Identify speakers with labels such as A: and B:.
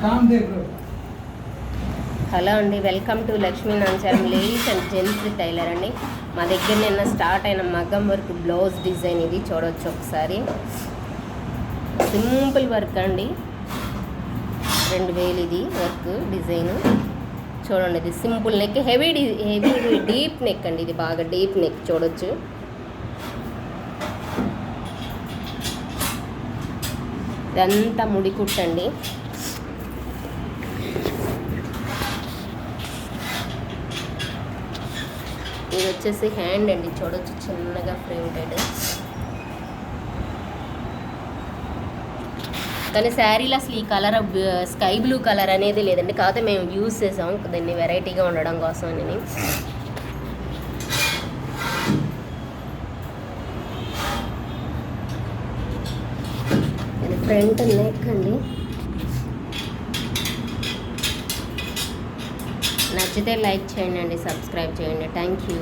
A: Hello అండి, welcome to Lakshmi Nancharam ladies and gents tailor అండి. మా దగ్గర నిన్న స్టార్ట్ అయిన మగ్గం వర్క్ బ్లౌజ్ డిజైన్ ఇది చూడవచ్చు ఒకసారి. సింపుల్ వర్క్ అండి, 2000 ఇది వర్క్ డిజైన్ చూడండి. ఇది simple neck, heavy deep neck అండి. ఇది బాగా డీప్ నెక్ చూడొచ్చు. ఇదంతా ముడి కుట్టండి. ఇది వచ్చేసి హ్యాండ్ అండి, చూడొచ్చు చిన్నగా ప్రింటెడ్. కానీ శారీలో అసలు ఈ కలర్ స్కై బ్లూ కలర్ అనేది లేదండి, కాకపోతే మేము యూజ్ చేసాం దాన్ని వెరైటీగా ఉండడం కోసం అని. ఇది ఫ్రంట్ నెక్ అండి. నచ్చితే లైక్ చేయండి అండి, సబ్స్క్రైబ్ చేయండి. Thank you.